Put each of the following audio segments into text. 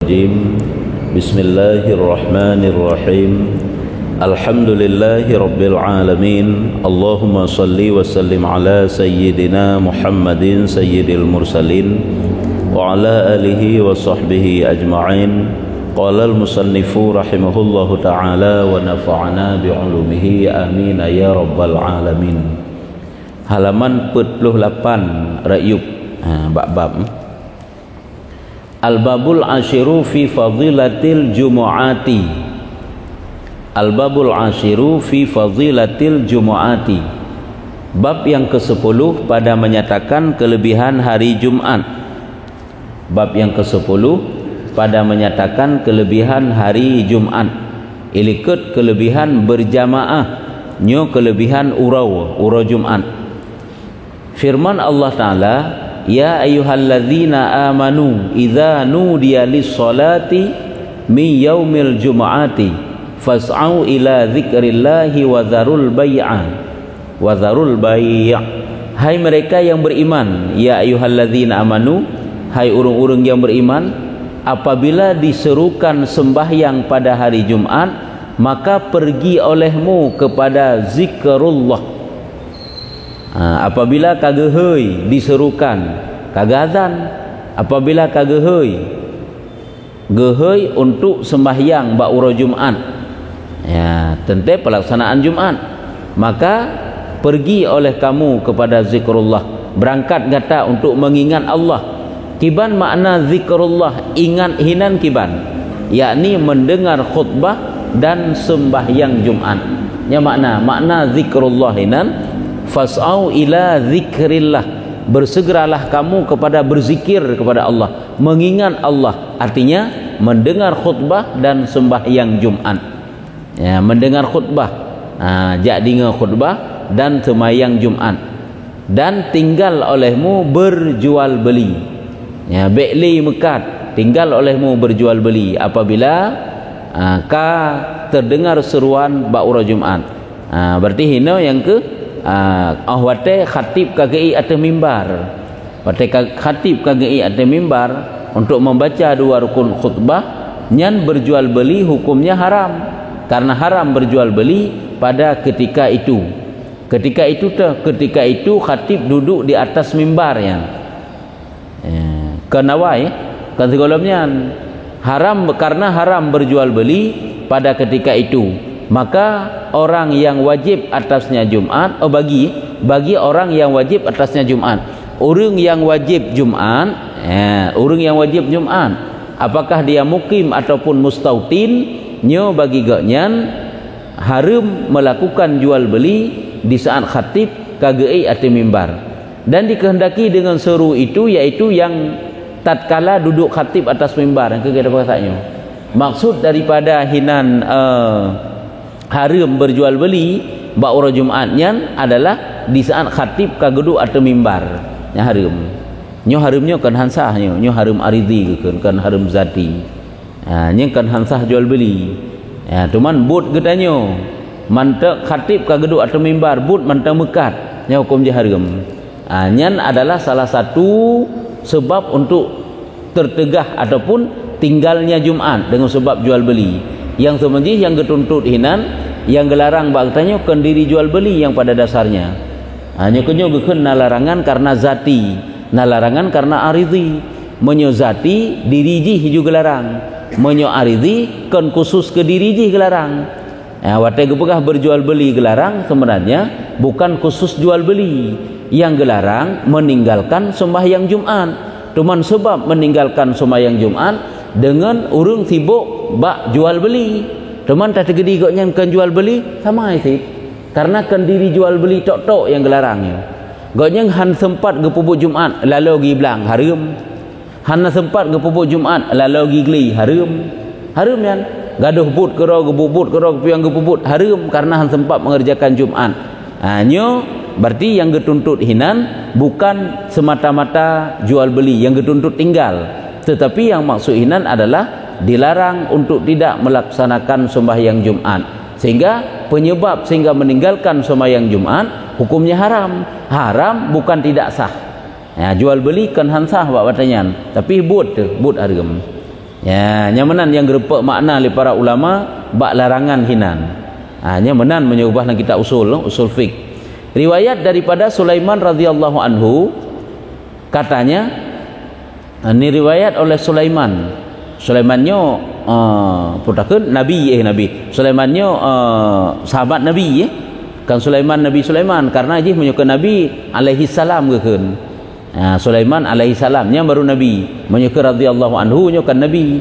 Bismillahirrahmanirrahim. Alhamdulillahi rabbil alamin. Allahumma salli wa sallim ala sayyidina Muhammadin sayyidil mursalin wa ala alihi wa sahbihi ajma'in. Qala al-musannifu rahimahullahu ta'ala wa nafa'ana bi'ulumihi amin ya rabbal alamin. Halaman 48 Ra'yub bab Al-babul ashiru fi fadilatil jumu'ati. Al-babul ashiru fi fadilatil jumu'ati. Bab yang ke-10 pada menyatakan kelebihan hari Jumat. Bab yang ke-10 pada menyatakan kelebihan hari Jumat. Ilikut kelebihan berjamaah, nyo kelebihan urau Jumat. Firman Allah Ta'ala, ya ayyuhalladzina amanu idza nudiya lis-salati min yaumil jumu'ati fas'au ila dzikrillahi wa dzarul bai'. Hai mereka yang beriman, ya ayyuhalladzina amanu, hai urang-urang yang beriman, apabila diserukan sembahyang pada hari Jumat, maka pergi olehmu kepada zikrullah. Apabila kagehoi diserukan kagazan, apabila kagehoi gehoi untuk sembahyang ba'ura Jumat, ya tentang pelaksanaan Jumat, maka pergi oleh kamu kepada zikrullah, berangkat kata untuk mengingat Allah. Kiban makna zikrullah, ingat hinan kiban, yakni mendengar khutbah dan sembahyang Jumat. Ya makna zikrullah hinan fas'au ila zikrillah, bersegeralah kamu kepada berzikir kepada Allah, mengingat Allah, artinya mendengar khutbah dan sembahyang Jumat. Ya, mendengar khutbah, dengar khutbah dan sembahyang Jumat, dan tinggal olehmu berjual beli. Ya, be'li mekat, tinggal olehmu berjual beli apabila ka terdengar seruan ba'ura Jumat. Berarti hina yang ke ahwate khatib KGI atas mimbar. Wate khatib KGI atas mimbar untuk membaca dua rukun khutbah, nyan berjual beli hukumnya haram, karena haram berjual beli pada ketika itu. Ketika itu khatib duduk di atas mimbar yang kenawai kan segolomnya haram, karena haram berjual beli pada ketika itu. Maka orang yang wajib atasnya Jumat, bagi orang yang wajib atasnya Jumat, orang yang wajib Jumat, apakah dia mukim ataupun mustautin, nyo bagi gaknyan haram melakukan jual beli di saat khatib KGI atau mimbar, dan dikehendaki dengan seru itu, yaitu yang tatkala duduk khatib atas mimbar. Yang kegiatan katanya maksud daripada hinan haram berjual beli ba'ura Jumatnya adalah di saat khatib kagedu atau mimbar. Nya haram. Nyo haramnya kan hansah nyo haram aridhi kan haram zati. Nya kan hansah jual beli. Ya, cuman but gedanyo mantek khatib kagedu atau mimbar, but mantek mekat, nya hukum dia haram. Nyan adalah salah satu sebab untuk tertegah ataupun tinggalnya Jumat dengan sebab jual beli. Yang semenjih yang getuntut hinan, yang gelarang baktanya kendiri jual beli yang pada dasarnya. Hanya kenyo geken larangan karena zati, larangan karena aridhi. Menyo zati dirijih juga larang, menyo aridhi kan khusus ke dirijih gelarang. Watai gepegah berjual beli gelarang sebenarnya bukan khusus jual beli. Yang gelarang meninggalkan sembahyang Jumat. Cuman sebab meninggalkan sembahyang Jumat dengan urung sibuk bak jual beli. Cuman tak tergedi goknya kan jual beli sama sih. Karena kan diri jual beli tok-tok yang gelarangnya. Goknya han sempat gepubuk Jumat lalu gi belang haram. Han sempat gepubuk Jumat lalu gi geli haram. Haram kan? Gaduh but kero gebubut kero piang gepubut haram karena han sempat mengerjakan Jumat. Nyo berarti yang getuntut hinan bukan semata-mata jual beli, yang getuntut tinggal. Tetapi yang maksud hinan adalah dilarang untuk tidak melaksanakan sembahyang Jumat, sehingga penyebab sehingga meninggalkan sembahyang Jumat hukumnya haram. Haram bukan tidak sah. Ya, jual beli kan hansah buat pertanyaan, tapi but haram. Ya, nyamanan yang gerepak makna oleh para ulama bak larangan hinan. Nyamanan menyubah dalam kitab usul fiqh. Riwayat daripada Sulaiman radhiyallahu anhu katanya, ini riwayat oleh Sulaiman. Sulaimannya putakeun nabi Sulaimannya sahabat nabi kan Sulaiman Nabi Sulaiman karena jih menyuka Nabi alaihi salam gekeun. Sulaiman alaihi salam nya baru nabi menyuka radhiyallahu anhu nya kan nabi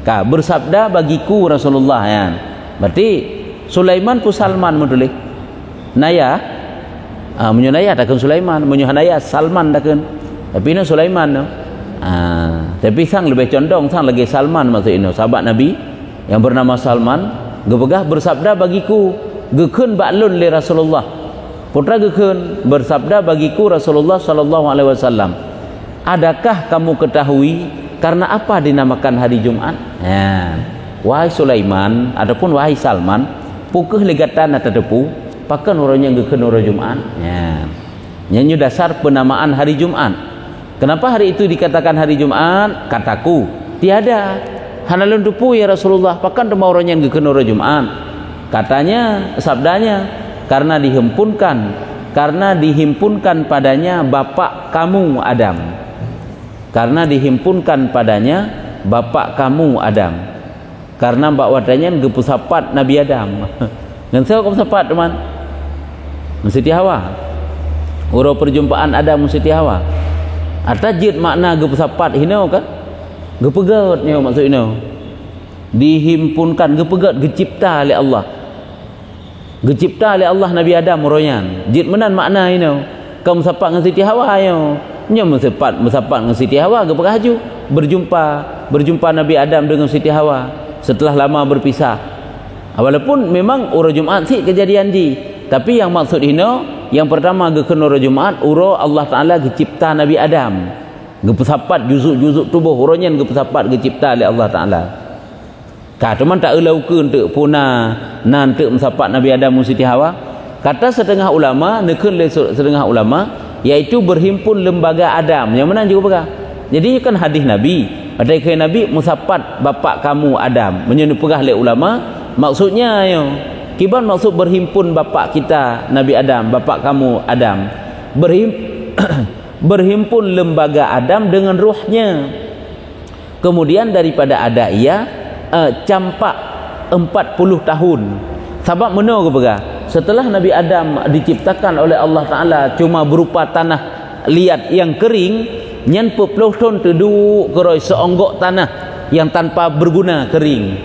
ka bersabda bagiku Rasulullah ya. Berarti Sulaiman ku Salman mudulih naya menyunaya takun Sulaiman menyunaya Salman takun tapi ini Sulaiman no. Tapi sang lebih condong sang lagi Salman maksud ini sahabat nabi yang bernama Salman gepegah bersabda bagiku gekeun ba'lun li Rasulullah putra gekeun bersabda bagiku Rasulullah sallallahu alaihi wasallam, adakah kamu ketahui karena apa dinamakan hari Jumat? Wahai Sulaiman ataupun wahai Salman, pukeuh legatan atau tepu pakan orangnya gekeun ora Jumat. Nyanyi dasar penamaan hari Jumat. Kenapa hari itu dikatakan hari Jumat? Kataku tiada hanalun tepu ya Rasulullah pakan temu orangnya gekeun ora Jumat. Katanya sabdanya karena dihimpunkan padanya bapak kamu Adam. Karena dihimpunkan padanya bapak kamu Adam. Karena mbak wadanya gepusapat Nabi Adam. Dan saya kepusapat teman. Siti Hawa. Uro perjumpaan Adam Siti Hawa. Atajid makna gepusapat hino kan? Gepegat nya maksud hino. Dihimpunkan gepegat gecipta oleh Allah. Gecipta oleh Allah Nabi Adam muroyan. Jid menan makna ini. Kamu sapat dengan Siti Hawa yo. Nya mensapat dengan Siti Hawa gepegah haju berjumpa Nabi Adam dengan Siti Hawa setelah lama berpisah. Walaupun memang uro Jumat sih kejadian di, tapi yang maksud ini yang pertama gekeun uro Jumat uro Allah Taala gecipta Nabi Adam. Gepesapat juzuk-juzuk tubuh uronya gepesapat gecipta oleh Allah Taala. Teman tak elaukeun teu puna nan teu mensapat Nabi Adam Siti Hawa. Kata setengah ulama nekeun setengah ulama yaitu berhimpun lembaga Adam yang mana juga begah. Jadi kan hadis Nabi ada ke Nabi mensapat bapak kamu Adam menyeru pegah oleh ulama maksudnya yo kiban maksud berhimpun bapak kita Nabi Adam bapak kamu Adam berhimpun lembaga Adam dengan ruhnya. Kemudian daripada ada ia campak 40 tahun. Sebab mana ke pegah? Setelah Nabi Adam diciptakan oleh Allah Taala cuma berupa tanah liat yang kering, nyan 40 tahun teduk keroi seonggok tanah yang tanpa berguna kering.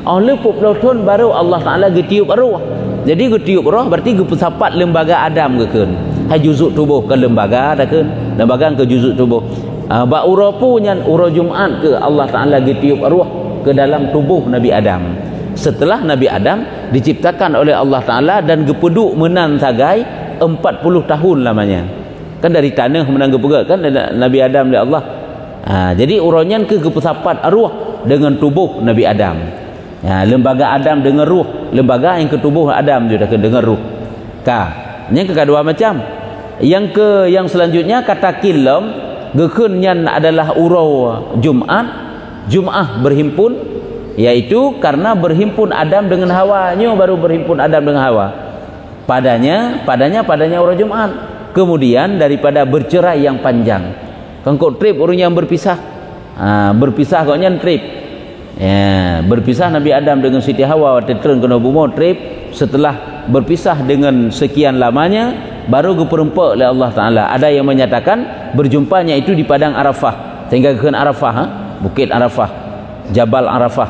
Oleh 40 tahun baru Allah Taala getiup roh. Jadi getiup roh berarti gepesapat lembaga Adam gekeun. Hai juzuk tubuh ke lembaga dakeun, lembaga ke juzuk tubuh. Ba uro punyan uro Jumat ke Allah Taala getiup roh ke dalam tubuh Nabi Adam. Setelah Nabi Adam diciptakan oleh Allah Ta'ala dan gepeduk menan sagai 40 tahun lamanya. Kan dari tanah menang gepegak kan Nabi Adam oleh Allah. Jadi uronyan ke gepesapat arwah dengan tubuh Nabi Adam. Lembaga Adam dengan ruh, lembaga yang ke tubuh Adam juga dengan ruh. Yang kedua macam. Yang selanjutnya kata kilam gekeun nyan adalah urau Jum'ah berhimpun, yaitu karena berhimpun Adam dengan Hawa, nyo baru berhimpun Adam dengan Hawa. Padanya urau Jumat. Kemudian daripada bercerai yang panjang. Kangkok trip orang yang berpisah. Berpisah kok nyan trip. Berpisah Nabi Adam dengan Siti Hawa waktu turun ke Nabumo trip. Setelah berpisah dengan sekian lamanya baru diperempak oleh Allah Taala. Ada yang menyatakan berjumpanya itu di padang Arafah sehingga ke Arafah. Bukit Arafah, Jabal Arafah.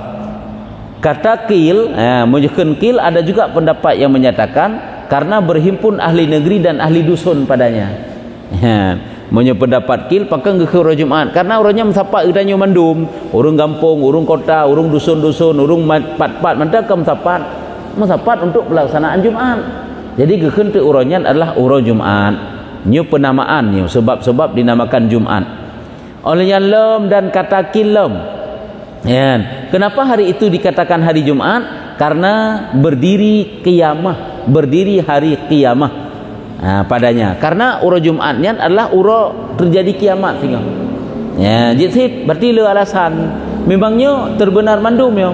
Kata kil, menunjukkan kil ada juga pendapat yang menyatakan karena berhimpun ahli negeri dan ahli dusun padanya. Menurut pendapat kil pakai ke orang Jumat karena orangnya mensapat idanya mandum, orang kampung, orang kota, orang dusun-dusun, orang pat-pat mereka mensapat untuk pelaksanaan Jumat. Jadi gekeun teu orangnya adalah urang Jumat. Nyu penamaan nyu sebab-sebab dinamakan Jumat. Olehnya lam dan kata kilam. Kenapa hari itu dikatakan hari Jumat? Karena berdiri kiamah, berdiri hari kiamah padanya. Karena uro Jumatnya adalah uro terjadi kiamat sehingga. Jadi berarti le alasan memangnya terbenar mandum yo.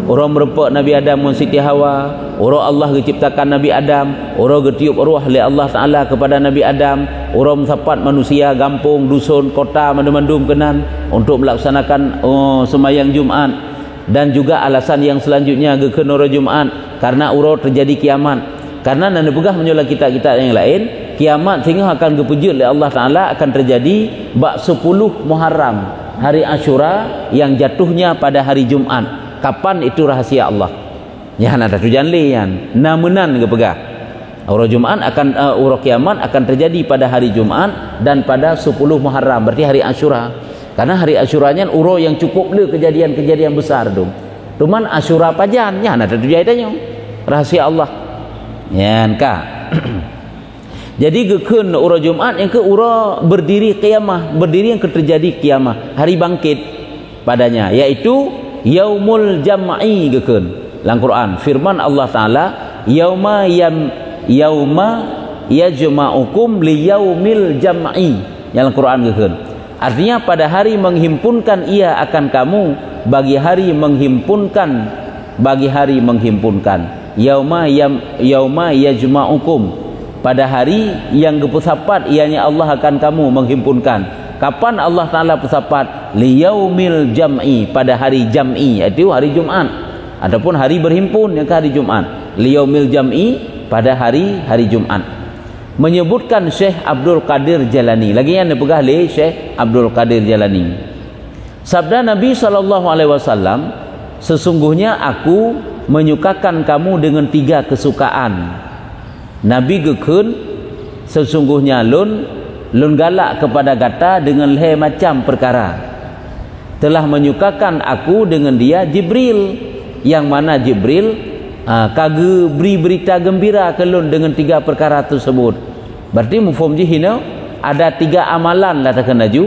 Orang merempak Nabi Adam dan Siti Hawa, orang Allah menciptakan Nabi Adam, orang getiup ruh oleh Allah Taala kepada Nabi Adam, orang sapat manusia gampung, dusun, kota mandum-mandum kenan untuk melaksanakan sembahyang Jumat. Dan juga alasan yang selanjutnya geken orang Jumat karena urut terjadi kiamat. Karena nanda pegah menyolah kita-kita yang lain, kiamat sehingga akan gepujud oleh Allah Taala akan terjadi bak 10 Muharram, hari Asyura yang jatuhnya pada hari Jumat. Kapan itu rahasia Allah? Ya ada tujuan lian. Namunan gepegah. Urut Jumat akan urut kiamat akan terjadi pada hari Jumat dan pada 10 Muharram, berarti hari Asyura. Karena hari Asyuranya urut yang cukup le kejadian-kejadian besar tu. Cuman Asyura pajan, ya ada tujuannya. Rahasia Allah. Ya ka. Jadi geken urut Jumat yang ke urut berdiri kiamah, berdiri yang terjadi kiamah, hari bangkit padanya, yaitu Yaumul Jam'i geken. Dalam Quran firman Allah Taala, yauma yajma'ukum liyaumil jam'i. Dalam Quran geken. Artinya pada hari menghimpunkan ia akan kamu bagi hari menghimpunkan. Yauma yajma'ukum, pada hari yang gepesapat ianya Allah akan kamu menghimpunkan. Kapan Allah Taala pesapat? Liyaumil jam'i, pada hari jam'i, itu hari Jumat ataupun hari berhimpun yang ke hari Jumat. Liyaumil jam'i, pada hari Jumat. Menyebutkan Syekh Abdul Qadir Jalani, lagi yang dipegah oleh Syekh Abdul Qadir Jalani, sabda Nabi SAW, sesungguhnya aku menyukakan kamu dengan 3 kesukaan. Nabi geken sesungguhnya lun galak kepada gata dengan leh macam perkara. Telah menyukakan aku dengan dia Jibril, yang mana Jibril kage beri berita gembira ke lun dengan 3 perkara tersebut. Berarti mufhum jihina ada 3 amalan lah takkan laju.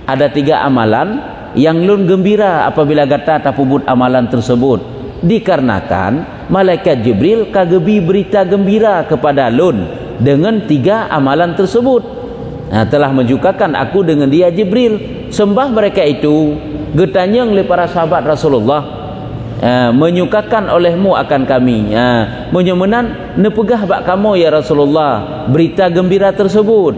Ada 3 amalan yang lun gembira apabila gata tapubut amalan tersebut. Dikarenakan malaikat Jibril kage beri berita gembira kepada lun dengan 3 amalan tersebut. Telah menjukakan aku dengan dia Jibril. Sembah mereka itu getanyang oleh para sahabat Rasulullah, menyukakan olehmu akan kami, menyemenan nepegah bak kamu ya Rasulullah berita gembira tersebut,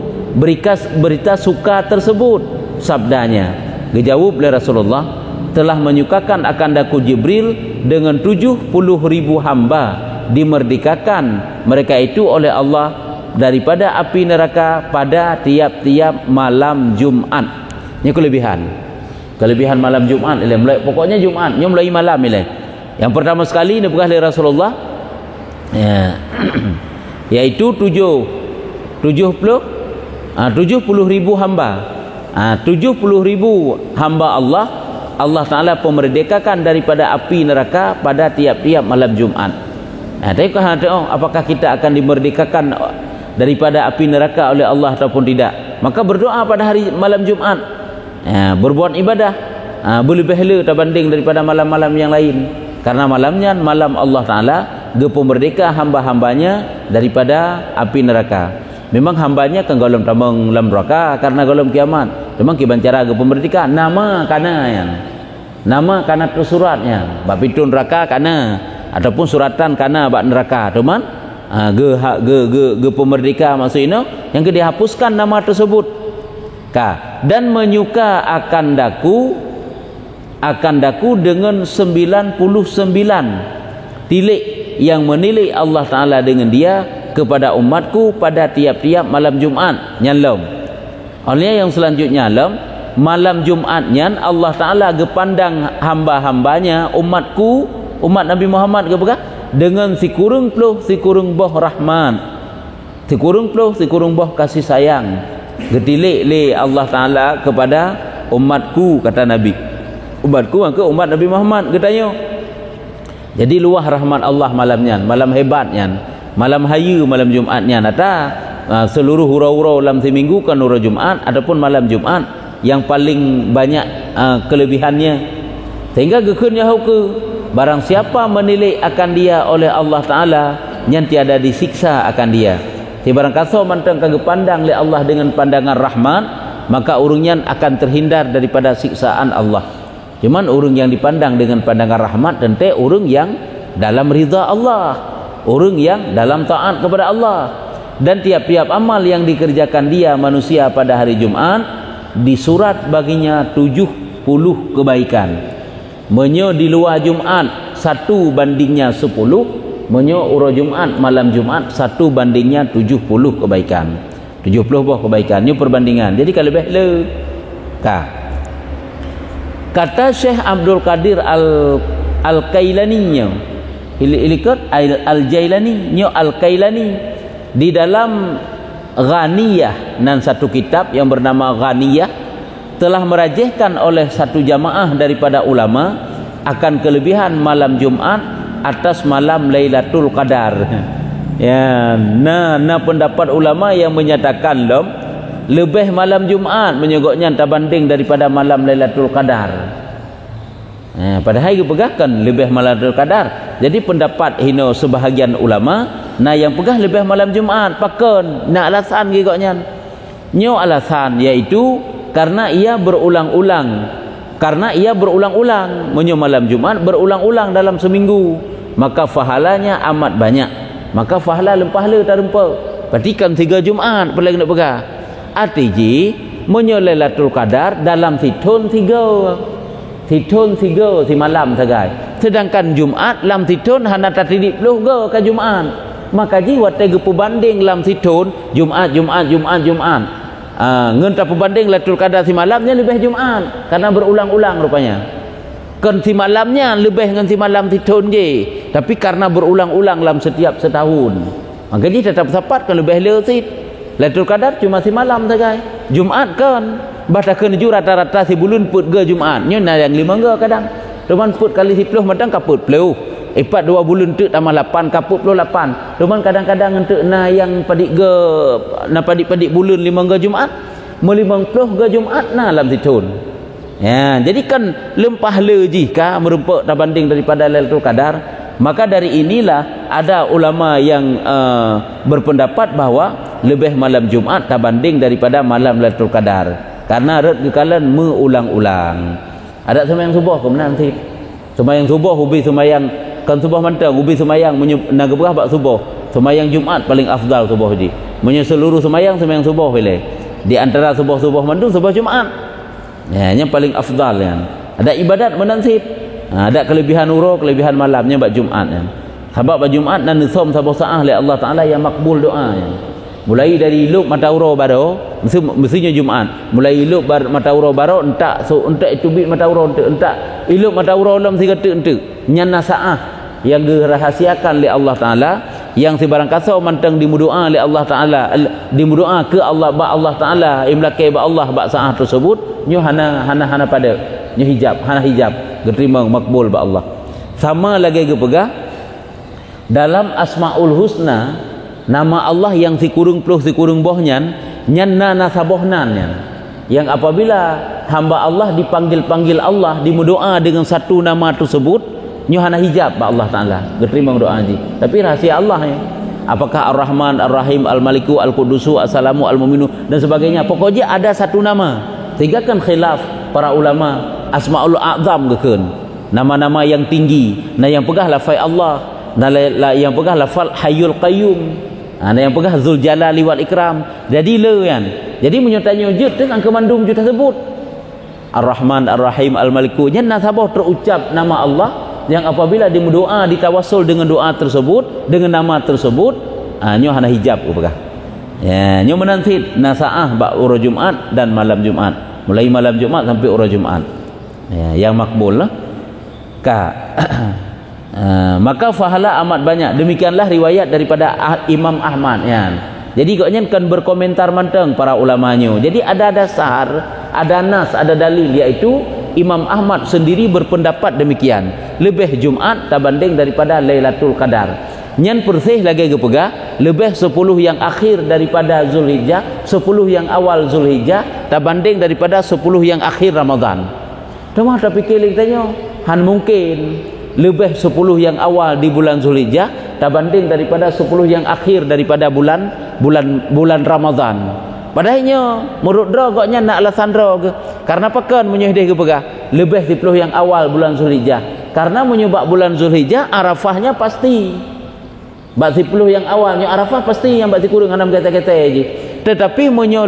berita suka tersebut. Sabdanya dijawab oleh Rasulullah, telah menyukakan akan daku Jibril dengan 70.000 hamba, dimerdekakan mereka itu oleh Allah daripada api neraka pada tiap-tiap malam Jumat. Ini kelebihan malam Jumat. Pokoknya Jumat nya mulai malam ini. Yang pertama sekali ini bukan dari Rasulullah, yaitu 70.000 hamba. 70.000 hamba Allah Taala pemerdekakan daripada api neraka pada tiap-tiap malam Jumat. Tapi apakah kita akan dimerdekakan daripada api neraka oleh Allah ataupun tidak? Maka berdoa pada hari malam Jumat, berbuat ibadah berlebih-lebih terbanding daripada malam-malam yang lain, karena malamnya malam Allah Taala gepemerdeka hamba-hambanya daripada api neraka. Memang hambanya kan golom tambang dalam neraka karena golom kiamat. Memang kiban cara gepemerdeka nama kana tu suratnya bab itu neraka kana ataupun suratan kana bab neraka. Teman ge pemerdeka maksudnya yang ke dihapuskan nama tersebut dan menyuka akan daku dengan 99 tilik yang menilai Allah Taala dengan dia kepada umatku pada tiap-tiap malam Jumat nyalom. Oleh yang selanjutnya malam Jumatnya Allah Taala gepandang hamba-hambanya umatku, umat Nabi Muhammad dengan si kurung boh rahman, si kurung boh kasih sayang getilik le Allah Taala kepada umatku, kata Nabi. Umatku ke umat Nabi Muhammad katanya. Jadi luah rahmat Allah malamnya, malam hebatnya, malam hayu malam Jumatnya. Seluruh hurau-hurau dalam seminggu kan hurau Jumat ataupun malam Jumat yang paling banyak kelebihannya, sehingga gekennya ke barang siapa menilai akan dia oleh Allah Ta'ala yang tiada disiksa akan dia. Si barang kaso mantang kagak pandang oleh Allah dengan pandangan rahmat, maka urungnya akan terhindar daripada siksaan Allah. Cuman orang yang dipandang dengan pandangan rahmat tentu orang yang dalam ridha Allah, orang yang dalam taat kepada Allah. Dan tiap-tiap amal yang dikerjakan dia manusia pada hari Jumat disurat baginya 70 kebaikan. Menyo di luar Jumat 1 bandingnya 10, menyo uro Jumat malam Jumat 1 bandingnya 70 kebaikan. 70 buah kebaikan. Ini perbandingan. Jadi kalau lebih le kata Syekh Abdul Qadir Al-Kailani Al-Jailani Al-Kailani di dalam Ghaniyah dan satu kitab yang bernama Ghaniyah telah merajihkan oleh satu jamaah daripada ulama akan kelebihan malam Jumat atas malam Lailatul Qadar. Ya, nah pendapat ulama yang menyatakan lebih malam Jumat menyogoknya terbanding daripada malam Lailatul Qadar. Padahal dia pegahkan lebih malam Lailatul Qadar. Jadi pendapat hino sebahagian ulama yang pegah lebih malam Jumat pakon nak alasan gigoknya. Nyo alasan iaitu karena ia berulang-ulang menyo malam Jumat berulang-ulang dalam seminggu, maka pahalanya amat banyak. Maka pahala pahala tak rempa. Perhatikan 3 Jumat perlu nak pegah. Artinya menyo Lailatul Qadar dalam situn 3 si malam sagai. Sedangkan Jumat lam situn hana tatidip loh ke Jumat. Maka jiwa tega perbanding lam situn Jumat. Ngentah perbanding Lailatul Qadar si malamnya lebih Jumat karena berulang-ulang rupanya. Kan si malamnya lebih dengan si malam situn je. Tapi karena berulang-ulang dalam setiap setahun. Maka dia tetap sapat kan lebih lesit. Lailatul Qadar cuma si malam saja. Jumat kan bahkan keju rata-rata si bulan put ke Jumat. Nyo na yang 5 ke kadang. Cuman put kali 10 matang kaput peleu. Ipat 2 bulan tu tambah 8 kaput puluh 8. Cuman kadang-kadang entuk na yang padik ke na padik-padik bulan 5 ke Jumat. 50 ke Jumat na dalam situn. Ya, jadi kan lempah le jika merempak terbanding daripada Lailatul Qadar. Maka dari inilah ada ulama yang berpendapat bahawa lebih malam Jumat terbanding daripada malam Lailatul Qadar karena red kekalan mengulang-ulang. Ada sembahyang subuh ke menang sih. Sembahyang subuh ubi sembahyang kan subuh mantang ubi sembahyang naga berah bak subuh. Sembahyang Jumat paling afdal subuh di. Menyeluruh sembahyang subuh boleh. Di antara subuh mandung subuh Jumat. Ya, yang paling afdal kan. Ada ibadat menansib. Ada kelebihan uro, kelebihan malamnya bak Jumat kan. Sebab bak Jumat dan nisam sabah sa'ah oleh Allah Taala yang makbul doa kan. Mulai dari iluk mata uro baru, mestinya Jumat. Mulai iluk mata uro baru entak itu bit mata uro entak iluk mata uro lam si kata entak. Nyana sa'ah yang dirahasiakan oleh Allah Taala yang sebarang kasau mantang dimudoa oleh Allah Taala, dimudoa ke Allah ba Allah Taala, imlake ba Allah ba sa'ah tersebut nyo hana pada nyo hijab, hana hijab diterima makbul ba Allah. Sama lagi ke pegah dalam Asmaul Husna nama Allah yang si kurung pluh si kurung bohnyan nyanna nasabohnan yang apabila hamba Allah dipanggil Allah dimudoa dengan satu nama tersebut nyo hana hijab ba Allah Taala diterima doa haji. Tapi rahsia Allah ya. Apakah Ar-Rahman, Ar-Rahim, Al-Maliku, Al-Qudusu, As-Salamu, Al-Muminu dan sebagainya. Pokoknya ada satu nama. Sehingga kan khilaf para ulama Asmaul A'zam kekeun. Nama-nama yang tinggi. Nah yang pegah lafaz Allah, nah yang pegah lafaz Hayyul Qayyum. Nah yang pegah Zul Jalali wal Ikram. Jadi le kan. Jadi menyertanya wujud dengan kemandum wujud tersebut. Ar-Rahman, Ar-Rahim, Al-Maliku. Jangan sabah terucap nama Allah yang apabila didoa ditawassul dengan doa tersebut dengan nama tersebut nyo hana hijab upah ya nyo menantit nasaah ba ura Jumat dan malam Jumat mulai malam Jumat sampai ura Jumat ya yang makbul lah maka fahala amat banyak. Demikianlah riwayat daripada Imam Ahmad ya. Jadi koknya kan berkomentar manteng para ulamanya. Jadi ada dasar, ada nas, ada dalil iaitu Imam Ahmad sendiri berpendapat demikian. Lebih Jumat terbanding daripada Lailatul Qadar. Nyan persih lagi kepegah lebih 10 yang akhir daripada Zulhijjah, 10 yang awal Zulhijjah terbanding daripada 10 yang akhir Ramadan. Cuma tapi kita tanya, han mungkin lebih 10 yang awal di bulan Zulhijjah terbanding daripada 10 yang akhir daripada bulan Ramadan. Padahalnya menurut dra goknya nak alasan dra ke karena pekan menyuhdih ke pegah lebih 10 yang awal bulan Zulhijjah. Karena menyebab bulan Zulhijjah Arafahnya pasti. Bak 10 yang awalnya Arafah pasti yang bak kurang 6 kata-kata aja. Tetapi menyo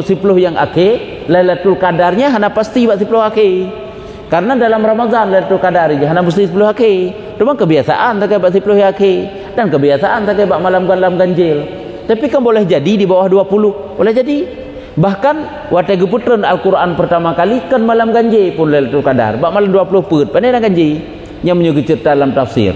10 yang akhir Lailatul Qadarnya hana pasti bak 10 akhir. Karena dalam Ramadan Lailatul Qadar je hana mesti 10 akhir. Cuma kebiasaan tak bak 10 akhir dan kebiasaan tak bak malam ganjil. Tapi kan boleh jadi di bawah 20, boleh jadi. Bahkan waktu geputran Al-Quran pertama kali kan malam ganjil pun Lailatul Qadar. Bak malam 20 put, pandai dah ganjil. Yang menyugut cerita dalam tafsir.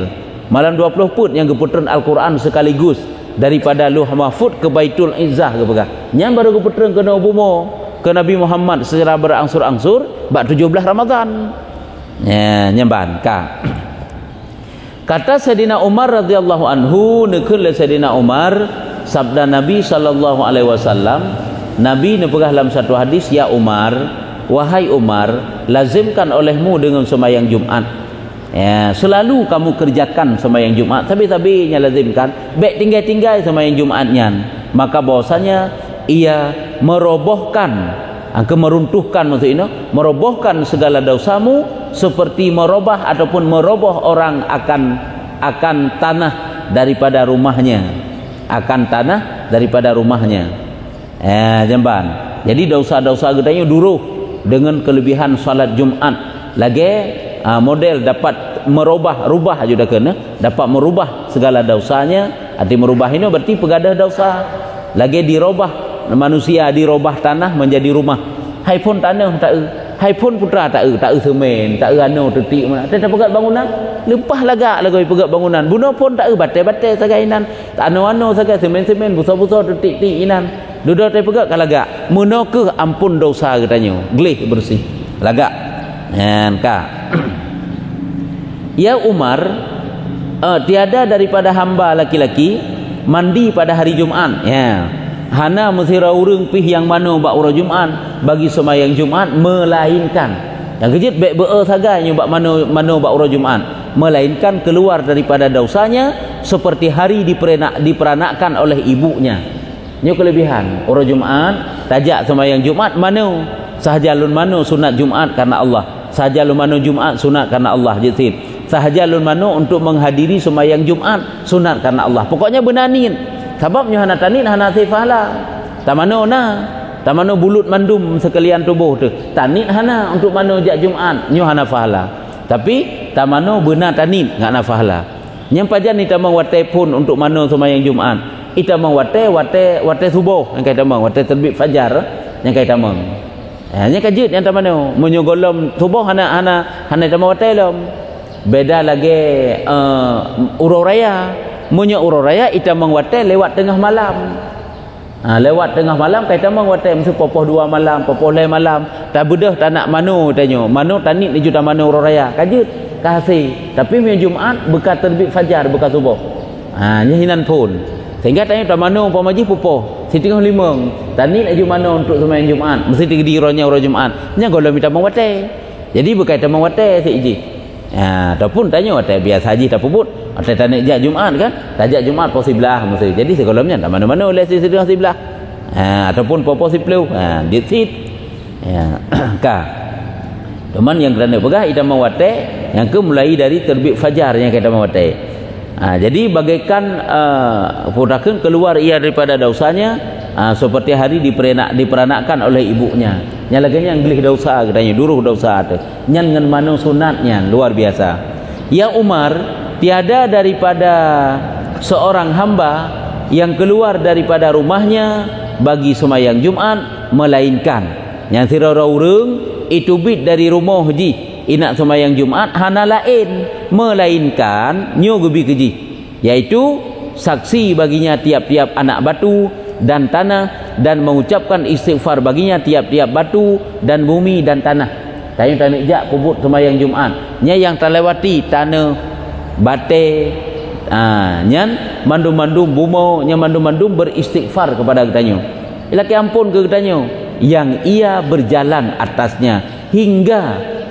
Malam 20 put yang geputran Al-Quran sekaligus daripada Luh Mahfud ke Baitul Izzah ke pegah. Yang baru geputran ke Nabumo ke Nabi Muhammad secara berangsur-angsur bak 17 Ramadan. Ya, nyamban ka. Kata Sayyidina Umar radhiyallahu anhu, nekeun Sayyidina Umar sabda Nabi sallallahu alaihi wasallam, Nabi nepegah dalam satu hadis, ya Umar, wahai Umar, lazimkan olehmu dengan sembahyang Jumat. Ya, selalu kamu kerjakan sembahyang Jumat, tapi-tabinya lazimkan, baik tinggal-tinggal sembahyang Jumatnya. Maka bahwasanya ia merobohkan, meruntuhkan maksudnya, merobohkan segala dosamu seperti merubah ataupun meroboh orang akan tanah daripada rumahnya. Akan tanah daripada rumahnya. Jamban. Jadi dosa-dosa gedanya duruh dengan kelebihan salat Jumat. Lagi model dapat rubah juga kena, dapat merubah segala dosanya. Arti merubah ini berarti pegadah dosa. Lagi dirubah manusia, dirubah tanah menjadi rumah. Hai pun tanah tak hai pun putra tak semen, tak anu tetik mana. Tak pegat bangunan, lempah lagak lagu pegat bangunan. Bunuh pun tak batai-batai sagainan. Tak anu sagai semen-semen busa-busa tetik-tik inan. Duduk tak pegat kalagak. Muno ke ampun dosa katanya. Gelih bersih. Lagak. Ka. Ya Umar, tiada daripada hamba laki-laki mandi pada hari Jumat. Ya. Hana mesira urang pih yang mana bak urang Jumat bagi sembahyang Jumat, melainkan yang kejut baik beu saganya bak mana bak urang Jumat, melainkan keluar daripada dosanya seperti hari diperanakkan oleh ibunya. Ini kelebihan urang Jumat, tajak sembahyang Jumat mana sahajalun mana sunat Jumat karena Allah, sahajalun mana Jumat sunat karena Allah jitin, sahajalun mana untuk menghadiri sembahyang Jumat sunat karena Allah. Pokoknya benanin. Sebabnya hana tanin hana sifalah. Tamano bulut mandum sekalian tubuh tu. Tanin hana untuk mano jak Jumat, nyo hana fahala. Tapi tamano benar tanin ngana fahala. Nyam pajan ni tamang wate pun untuk mano sembahyang Jumat. Ita mang wate subuh yang kait tamang wate terbit fajar yang kait tamang. Nya kajut yang tamano menyogolom subuh hana tamang wate lom. Beda lagi ururaya. Munyo ururaya ita mengwate lewat tengah malam. Lewat tengah malam kita mengwate mesti popoh 2 malam, popoh 5 malam. Tak bedah tak nak mano tanyo. Mano tanit ni juta mano ururaya. Kajut kasih. Tapi minggu Jumat bekas terbit fajar bekas subuh. Nyahinan pun. Sehingga tanya tak mano pamaji popoh. Si tengah 5. Tanit aju mano untuk sembahyang Jumat. Mesti tigdi ronya urang Jumat. Nya golong minta mengwate. Jadi berkaitan mengwate si iji. Ataupun tanya wate biasa haji tak puput. Atau tanik jak Jumat kan? Tajak Jumat po sebelah mesti. Jadi sekolomnya tak mana-mana oleh sebelah. Ataupun popo siplu. Di sit. Ka. Teman yang kerana pegah ida mawate yang ke mulai dari terbit fajar yang kita mawate. Jadi bagaikan pudakeun keluar ia daripada dosanya seperti hari diperanakkan oleh ibunya. Nya laganya nglih dosa katanya, duruh dosa tu. Nyan ngan mano sunatnya luar biasa. Ya Umar, tiada daripada seorang hamba yang keluar daripada rumahnya bagi sembahyang Jumat melainkan yang sirara urang itu bit dari rumah ji inak sembahyang Jumat hana lain melainkan nyo gebi keji, yaitu saksi baginya tiap-tiap anak batu dan tanah dan mengucapkan istighfar baginya tiap-tiap batu dan bumi dan tanah. Tanya jak kubut sembahyang Jumat nya yang terlewati tanah bate nyan mandum-mandum bumo nya mandum-mandum beristighfar kepada katanya. Ilaki ampun ke katanya yang ia berjalan atasnya hingga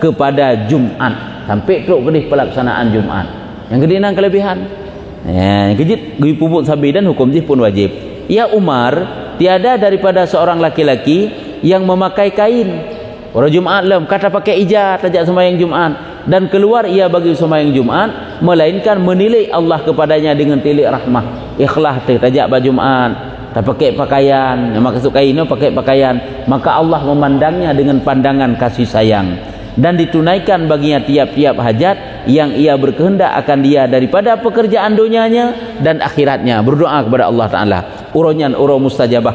kepada Jumat sampai teruk kedih pelaksanaan Jumat. Yang gede nang kelebihan. Yang kejit gui puput sabi dan hukum jih pun wajib. Ya Umar, tiada daripada seorang laki-laki yang memakai kain Orang Jumaat lem kata pakai ijaz tajak sembahyang Jumaat dan keluar ia bagi sembahyang Jumaat melainkan menilai Allah kepadanya dengan tilik rahmah. Ikhlas tu tajak baju Jumaat, tak pakai pakaian, yang maksud kain tu pakai pakaian, maka Allah memandangnya dengan pandangan kasih sayang dan ditunaikan baginya tiap-tiap hajat yang ia berkehendak akan dia daripada pekerjaan dunianya dan akhiratnya. Berdoa kepada Allah Taala. Uronyan uro mustajabah.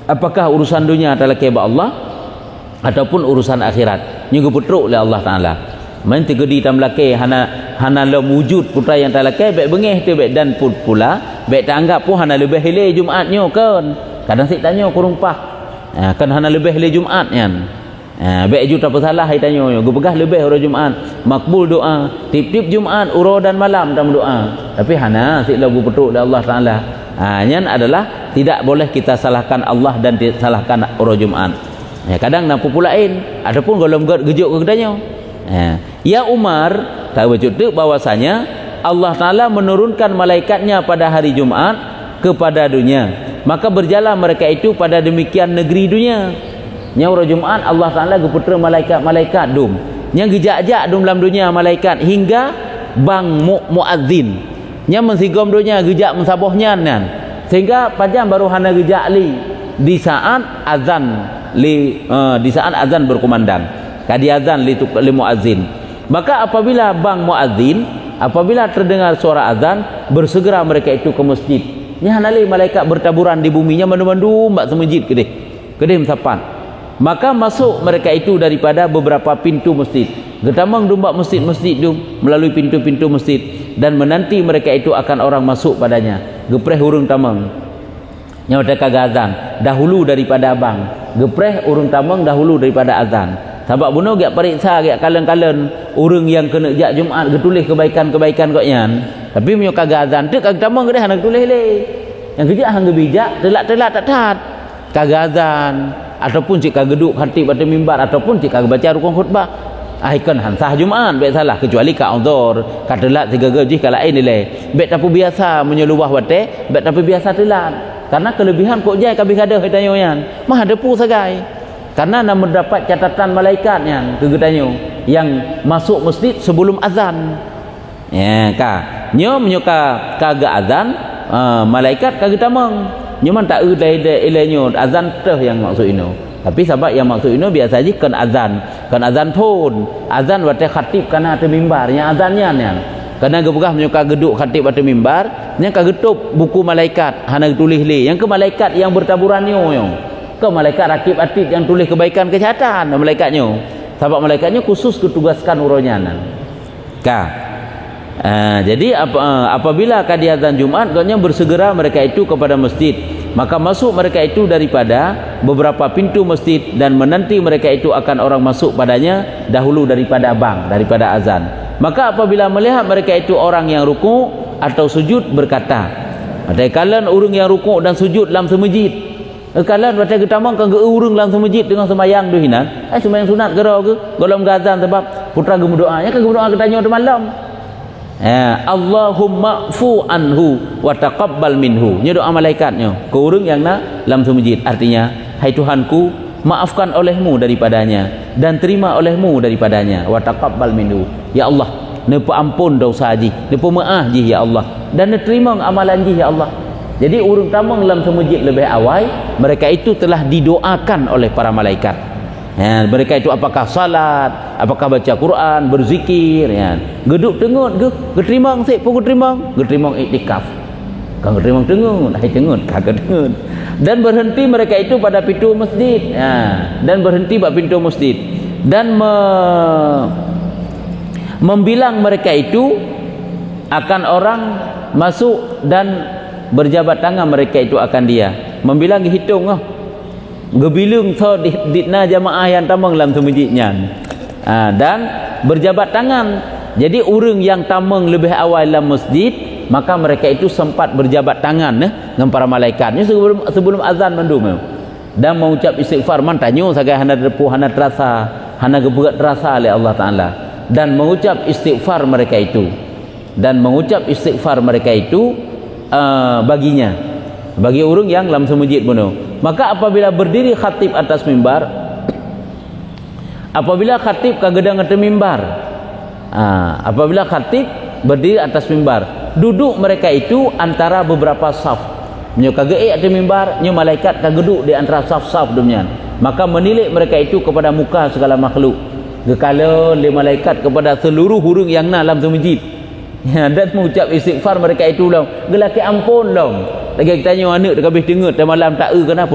Apakah urusan dunia adalah kepada Allah ataupun urusan akhirat nyugu putruk oleh Allah Taala. Main tegedi tam laki hana lo wujud putra yang tak laki baik bengih tu baik dan pula baik tak anggap pun hana lebih hilai Jumaatnya kan. Kadang sik tanya kurumpah. Kan hana lebih hilai Jumaat kan. Baik ju tak salah hai tanya gu pegah lebih orang Jumaat makbul doa tip-tip Jumaat uro dan malam dalam doa. Tapi hana sik lo gu putruk oleh Allah Taala. Nyan adalah tidak boleh kita salahkan Allah dan salahkan orang Jumaat. Kadang nampu pulain ataupun golong gejuk ke kedanya. Ya Umar, tahu betul bahwasanya Allah Taala menurunkan malaikatnya pada hari Jumaat kepada dunia. Maka berjalan mereka itu pada demikian negeri dunia. Nya orang Jumaat Allah Taala geputera malaikat-malaikat dum. Nya gejak-jak dum dalam dunia malaikat hingga bang muazzin. Nya mensigom dunia gejak mensabohnya nan. Sehingga panjang baru hana gejak li di saat azan di saat azan berkumandang kadi azan li muazzin. Maka apabila bang muazzin, apabila terdengar suara azan, bersegera mereka itu ke masjid. Nya hanali malaikat bertaburan di buminya mandu-mandu mbak semajid kedih mesapan. Maka masuk mereka itu daripada beberapa pintu masjid. Getamang dumbak masjid-masjid tu melalui pintu-pintu masjid dan menanti mereka itu akan orang masuk padanya. Gepreh urung tamang. Nya mereka azan dahulu daripada abang. Gepreh urung tamang dahulu daripada azan. Sebab bunuh giat periksa giat kalen-kalen urang yang kena jak Jumaat getulis kebaikan-kebaikan kok yan. Tapi menyo kagak azan tu kagak tamang gede hang tulis le. Yang kerja hang bijak telak-telak tak tat. Kagak azan ataupun cik kagak duduk khatib atau mimbar ataupun cik kagak baca rukun khutbah. Ikan hansah Jumaat baik salah kecuali ka uzur ka telat tiga gaji kala lain nilai. Baik tapi biasa menyeluah wate, baik tapi biasa telat. Karena kelebihan kok jai kabih kada katanya yan. Mah ada pu sagai. Karena nak mendapat catatan malaikatnya kegetanyo yang masuk masjid sebelum azan. Ya ka. Nyo menyoka kagak azan malaikat kagak tamang. Nyo man tak ilenyo azan teh yang maksud ino. Tapi sebab yang maksud ino biasa aja kan azan pun azan wate khatib kana ate mimbar yang azannya nya. Karena gebegah menyoka geduk khatib ate mimbar nya kagetup buku malaikat hana tulis le yang ke malaikat yang bertaburan yo. Ke malaikat rakib-atid yang tulis kebaikan kesihatan malaikatnya. Sebab malaikatnya khusus ketugaskan uronya nan. Jadi apabila kadi azan Jumaat katanya bersegera mereka itu kepada masjid. Maka masuk mereka itu daripada beberapa pintu masjid dan menanti mereka itu akan orang masuk padanya dahulu daripada daripada azan. Maka apabila melihat mereka itu orang yang ruku atau sujud berkata, ada kalian urang yang ruku dan sujud dalam semajid. Kalian baca getamang kan urang dalam semajid dengan sembahyang tu hinan. Sembahyang sunat gerau ke golong azan sebab putra gemu doanya kan doa ketanya di malam. Allahumma fu anhu wa taqabbal minhu. Nya doa malaikatnya ke urang yang nak dalam semajid. Artinya, hai Tuhanku, maafkan olehmu daripadanya dan terima olehmu daripadanya. Wa taqabbal minhu. Ya Allah, nepa ampun dosa ji, nepa maaf ji ya Allah dan terima amalan ji ya Allah. Jadi urang tamang dalam semajid lebih awal mereka itu telah didoakan oleh para malaikat. Mereka itu apakah salat, apakah baca Quran, berzikir, geduk tengut ke getrimang sik pun getrimang iktikaf. Kan getrimang tengut, hai tengut, kagak tengut. Dan berhenti mereka itu pada pintu masjid. Dan berhenti pada pintu masjid dan membilang mereka itu akan orang masuk dan berjabat tangan mereka itu akan dia membilang hitung gebilung so ditna jamaah yang tamang dalam masjidnya dan berjabat tangan. Jadi urang yang tamang lebih awal dalam masjid maka mereka itu sempat berjabat tangan dengan para malaikatnya sebelum azan mendung dan mengucap istighfar man tanyo sagai hana depu hana terasa hana geberat terasa oleh Allah Taala dan mengucap istighfar mereka itu baginya bagi urang yang dalam semajid bunuh. Maka apabila berdiri khatib atas mimbar Apabila khatib kagedang atas mimbar, apabila khatib berdiri atas mimbar, duduk mereka itu antara beberapa saf. Nyo kagei atas mimbar, nyo malaikat kageduk di antara saf-saf dunia. Maka menilik mereka itu kepada muka segala makhluk. Gekala le malaikat kepada seluruh hurung yang na dalam masjid. Ya, dan mengucap istighfar mereka itu long. Gelaki ampun long. Lagi kita tanya anak dekat habis dengar dan malam tak kenapa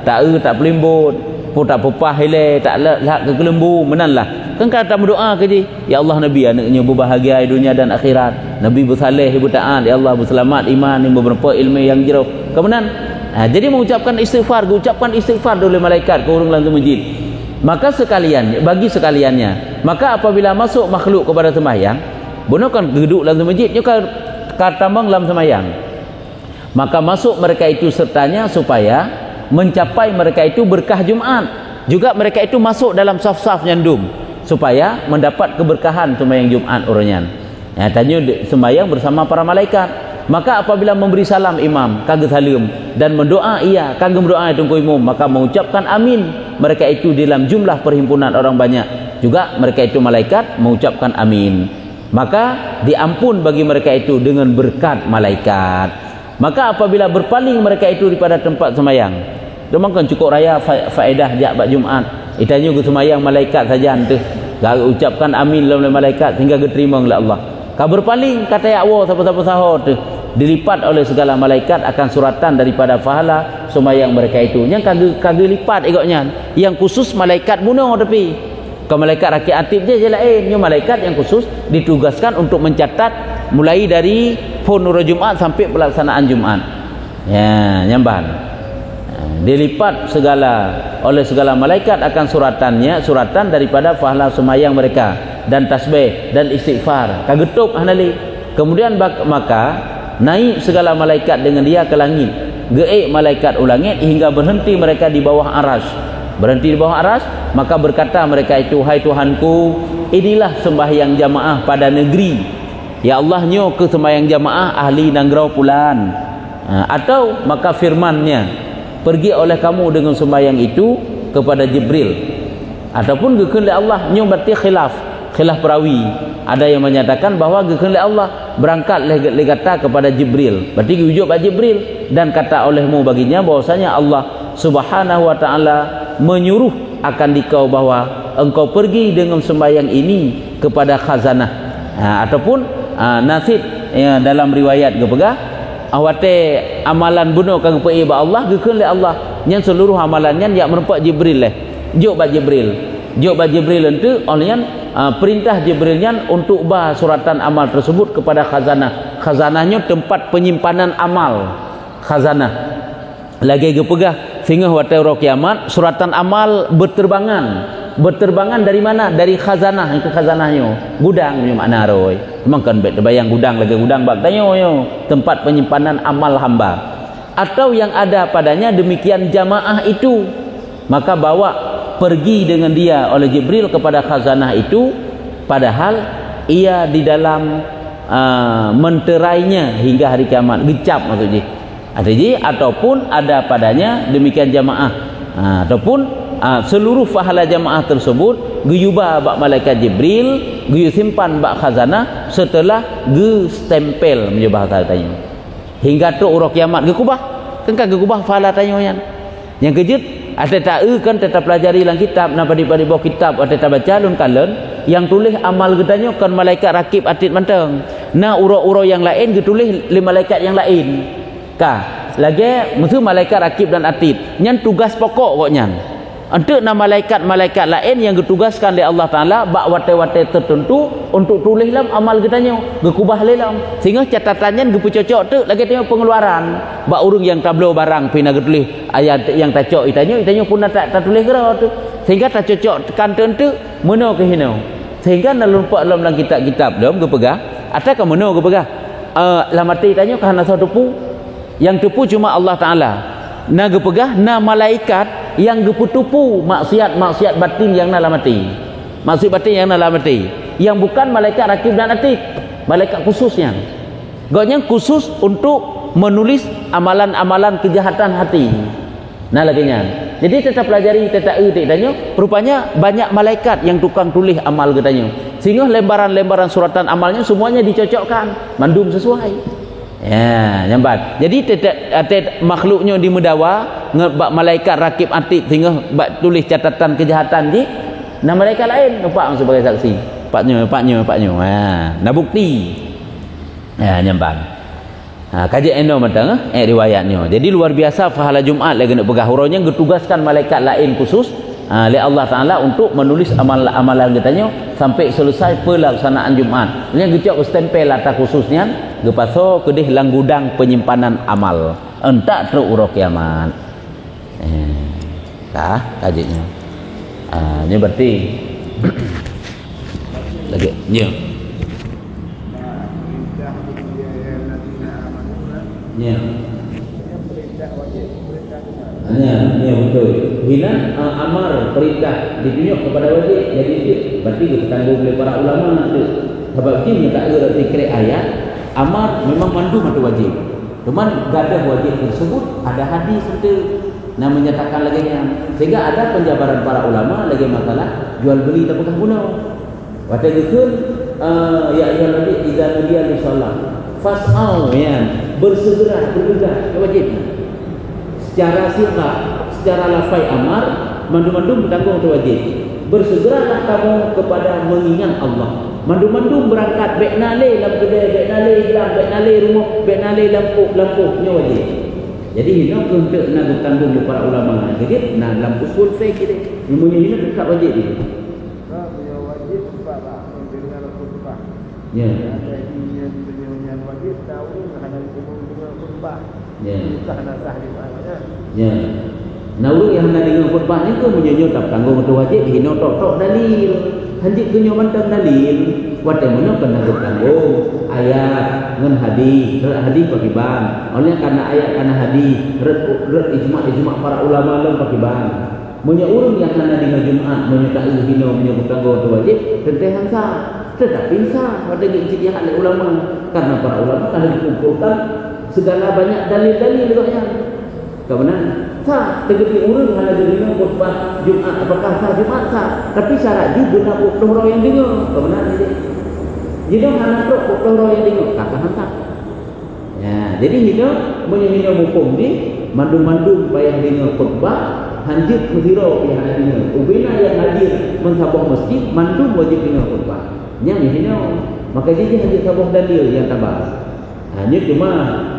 tak pelimbut, pun tak pepah hele, tak lak ke kelembu, menanlah. Kan kata berdoa ke dia, ya Allah Nabi anaknya berbahagia di dunia dan akhirat. Nabi bersaleh, bertaat, ya Allah berselamat iman, beberapa ilmu yang jauh. Kemudian jadi mengucapkan istighfar, diucapkan istighfar oleh malaikat ke orang dalam masjid. Maka sekalian, bagi sekaliannya, maka apabila masuk makhluk kepada sembahyang, benar kan duduk dalam masjid, dia kata dalam sembahyang. Maka masuk mereka itu sertanya supaya mencapai mereka itu berkah Jumat. Juga mereka itu masuk dalam saf-saf nyandum supaya mendapat keberkahan sembahyang Jumat orangnya. Ya, tanya sembahyang bersama para malaikat. Maka apabila memberi salam imam kagak salam dan mendoa ia kagak berdoa itu imam, maka mengucapkan amin mereka itu dalam jumlah perhimpunan orang banyak. Juga mereka itu malaikat mengucapkan amin. Maka diampun bagi mereka itu dengan berkat malaikat. Maka apabila berpaling mereka itu daripada tempat sembahyang, demangkan cukup raya faedah jabat Jumat. Itanya ke sembahyang malaikat saja ante. Gak ucapkan amin oleh malaikat sehingga diterima oleh Allah. Kau berpaling kata ya Allah siapa-siapa sahur tu dilipat oleh segala malaikat akan suratan daripada pahala sembahyang mereka itu. Yang kagak lipat ikutnya. Yang khusus malaikat bunuh tapi ke malaikat rakyat atib je lain. Yang malaikat yang khusus ditugaskan untuk mencatat mulai dari punura Jumat sampai pelaksanaan Jumat. Ya, nyamban. Dilipat oleh segala malaikat akan suratan daripada pahala sembahyang mereka dan tasbih dan istighfar. Kagetup hanali. Kemudian maka naik segala malaikat dengan dia ke langit. Geik malaikat ulangit hingga berhenti mereka di bawah aras. Berhenti di bawah aras, maka berkata mereka itu, hai Tuhanku, inilah sembahyang jamaah pada negeri. Ya Allah nyo ke sembahyang jamaah ahli Nanggrau Pulan. Atau maka firmannya, pergi oleh kamu dengan sembahyang itu kepada Jibril. Ataupun kehendak Allah nyo berarti khilaf perawi. Ada yang menyatakan bahawa kehendak Allah berangkat legata kepada Jibril. Berarti diujuk pada Jibril dan kata olehmu baginya bahwasanya Allah Subhanahu wa taala menyuruh akan dikau bahawa engkau pergi dengan sembahyang ini kepada khazanah. Ataupun nasib ya, dalam riwayat gepegah awate amalan bunuh kang pai ba Allah gekeun le Allah nyan seluruh amalannya yang merempak Jibril leh jok ba Jibril ente olehnya perintah Jibril nyan untuk ba suratan amal tersebut kepada khazanahnya tempat penyimpanan amal khazanah lagi gepegah sehingga wate ro kiamat suratan amal berterbangan dari mana? Dari khazanah ke khazanahnya. Gudang punya makna roy. Memang kan bayang gudang lagi gudang bak tanyo tempat penyimpanan amal hamba. Atau yang ada padanya demikian jamaah itu. Maka bawa pergi dengan dia oleh Jibril kepada khazanah itu padahal ia di dalam menterainya hingga hari kiamat. Gecap maksudnya. Ataupun ada padanya demikian jamaah. Ataupun seluruh pahala jamaah tersebut guyuba bak malaikat Jibril guyu simpan bak khazanah setelah ge stempel menjadi bahasa tanya hingga tu urang kiamat ge kubah kan ge kubah pahala tanya yang kejut ada tak kan tetap pelajari dalam kitab napa di bawah kitab ada tak baca lun kalen yang tulis amal gedanya kan malaikat rakib atit manteng na uro-uro yang lain ge tulis le malaikat yang lain ka lagi mesti malaikat rakib dan atid nyan tugas pokok kok nyan. Untuk nama malaikat lain yang ditugaskan oleh Allah Ta'ala bak wate-wate tertentu untuk tulis dalam amal kitanya gekubah lelam sehingga catatannya gepecocok tu lagi tengok pengeluaran bak urung yang tablo barang pina getulis ayat yang tacok itanya pun tak tulis gerak tu sehingga tak cocok kanten tu meno ke hino sehingga nalumpak dalam kitab-kitab dalam gepegah atau ke meno gepegah lamati tanya kerana satu tepu yang tepu cuma Allah Ta'ala na gepegah na malaikat yang geputupu maksiat batin yang nala mati maksiat batin yang nala mati yang bukan malaikat rakib dan atid malaikat khususnya gaknya khusus untuk menulis amalan-amalan kejahatan hati nah laginya Jadi tetap pelajari, tetap tanya. Rupanya banyak malaikat yang tukang tulis amal katanya. Sehingga lembaran-lembaran suratan amalnya semuanya dicocokkan, mandum sesuai. Ya, nampak. Jadi tetap makhluknya di medawa, ngebak malaikat rakib atib sehingga bak tulis catatan kejahatan di. Nah malaikat lain nampak sebagai saksi. Paknya. Nah bukti. Ya, nampak. Kaji endo matang riwayatnya. Jadi luar biasa pahala Jumaat lagi nak pegah huraunya getugaskan malaikat lain khusus oleh Allah Taala untuk menulis amalan katanya sampai selesai pelaksanaan Jumaat. Ini gecok stempel atas khususnya gepaso kedih lang gudang penyimpanan amal. Entak teruk urok kiamat. Kajinya. Ini berarti lagi ya. Ya. Ya betul. Hina amar perintah ditunjuk kepada wajib jadi berarti ditanggung oleh para ulama nanti. Sebab dia tak ada fikir ayat amar memang mandu atau wajib. Cuman gadah wajib tersebut ada hadis itu yang menyatakan lagi sehingga ada penjabaran para ulama lagi masalah jual beli tak pegang guna. Waktu itu ya ayyuhal ladzi idza nudiya lis-shalah fas'au ya bersegera bergegas wajib secara sirah secara lafai amar mandu-mandu bertanggung wajib bersegeralah kamu kepada mengingat Allah mandu-mandu berangkat bek nale lam kedai bek nale gelam bek nale rumah bek nale lampu wajib jadi hina untuk nak bertanggung para ulama jadi nah dalam usul fiqh kita ilmunya hina tetap wajib dia punya wajib sebab dengan khutbah ya wajib tahu hanya dengan khutbah. Ya. Bukan nasah di mana. Ya. Nauru yang hendak dengan khutbah ni ke menyanyi tak tanggung untuk wajib hino tok dalil. Hanjik ke nyomantang dalil. Watai mana kena bertanggung ayat ngan hadis, hadis bagi bang. Oleh karena ayat karena hadis, red ijma' para ulama dalam bagi bang. Munya urang yang hendak dengan Jumaat menyertai hino menyebut tanggung untuk wajib tentang sah. Tetapi sah pada ijtihad oleh ulama karena para ulama telah dikumpulkan segala banyak dalil-dalil juga yang kebenaran sah tegeti urang hanya diterima khutbah Jumaat apakah sah Jumaat sah tapi syarat juga benar orang yang dengar kebenaran ini jadi hanya orang yang dengar kata hantar ya jadi hidup menyinau hukum di mandu-mandu payah dengar khutbah hanjit menghirau pihak dengar ubina yang hadir mensabah masjid mandu wajib dengar khutbah yang hina maka jadi hanya sabah dalil yang tambah hanya cuma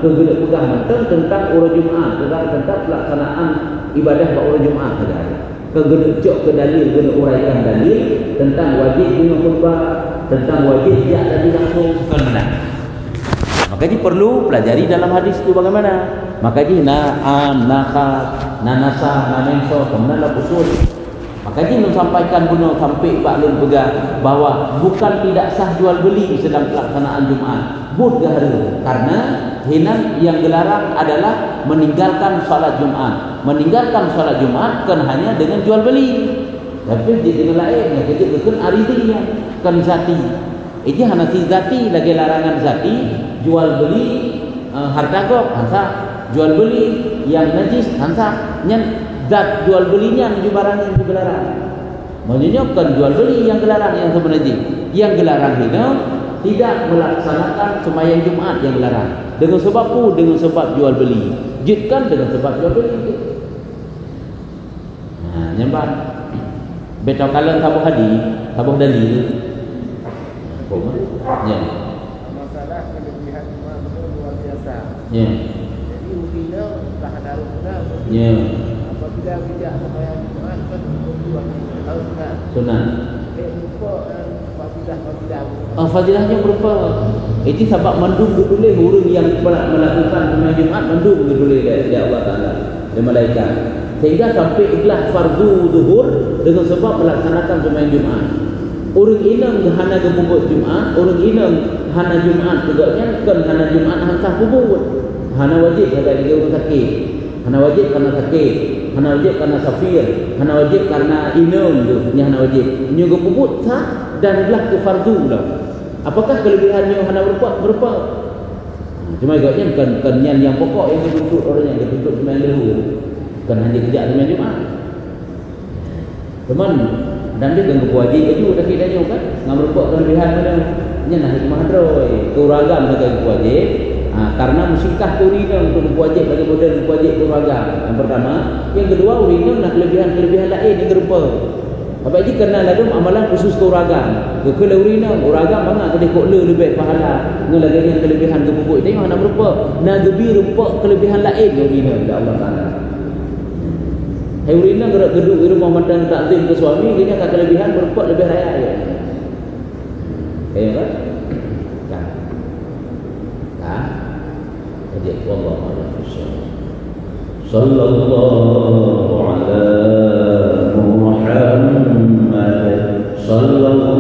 kegedak pegang mentang tentang urang Jumaat tentang pelaksanaan ibadah pada urang Jumaat saja kegedak cok ke dalil guna uraikan dalil tentang wajib guna khutbah tentang wajib tidak tadi langsung bagaimana maka ini perlu pelajari dalam hadis itu bagaimana maka ini nanasa namenso kemudian lah usul maka dia sampaikan guna sampai Pak Lun pegang bahawa bukan tidak sah jual beli sedang pelaksanaan Jumaat. Bud gahara karena hinan yang dilarang adalah meninggalkan salat Jumaat. Meninggalkan salat Jumaat kan hanya dengan jual beli. Tapi dengan lain yang kita bukan aridiyah kan zati. Ini hanya si zati lagi larangan zati jual beli harta gop hansa jual beli yang najis hansa nyen zat jual belinya menuju barang yang dilarang. Maksudnya bukan jual beli yang dilarang yang sebenarnya. Yang dilarang ini tidak melaksanakan sembahyang Jumaat yang dilarang. Dengan sebab dengan sebab jual beli. Jitkan dengan sebab jual beli. Nah, nyambat. Betul kalau tabuh hadis, tabuh dalil. Ya. Masalah kelebihan Jumaat itu luar biasa. Ya. Jadi ubina tahan aruna. Ya. Apabila tidak sembahyang Jumaat kan harus sunat. Lupa fadilahnya berupa itu sebab mandum gedule orang yang melakukan sembahyang Jumaat mandum gedule dari Allah Taala dari malaikat sehingga sampai ikhlas fardu zuhur dengan sebab melaksanakan sembahyang Jumaat. Orang inang hana gebubut Jumaat, orang inang hana Jumaat tegaknya kan hana Jumaat hantar kubut. Hana wajib ada dia orang sakit. Hana wajib karena sakit, hana wajib karena safir, hana wajib karena inang tu, hana wajib. Nyogo kubut sah dan belah ke fardu dah. Apakah kelebihannya hana berapa? Cuma agaknya bukan yang pokok yang dituntut orang yang dituntut sembahyang dahulu. Bukan hanya kerja sembahyang Jumaat. Cuman dan dia ganggu wajib itu dah kita kan ngam rupuk kelebihan mana nya nah hikmah droi kuragam dengan wajib. Karena musikah urina untuk wajib bagi model wajib kuragam. Yang pertama, yang kedua urina nak kelebihan lain yang berupa. Apa ji kerana lalu amalan khusus kuragam. Kalau urina uragam mana tadi kok lebih pahala ngelagi yang kelebihan ke bubuk ini mana berupa nak gebi rupa kelebihan lain urina pada Allah Taala. Hai urina gerak geduk di rumah mandang takzim ke suami dia akan kelebihan berupa lebih raya ya. Kan? Jadi wallahu a'lam bishawab. Sallallahu ala Muhammad sallallahu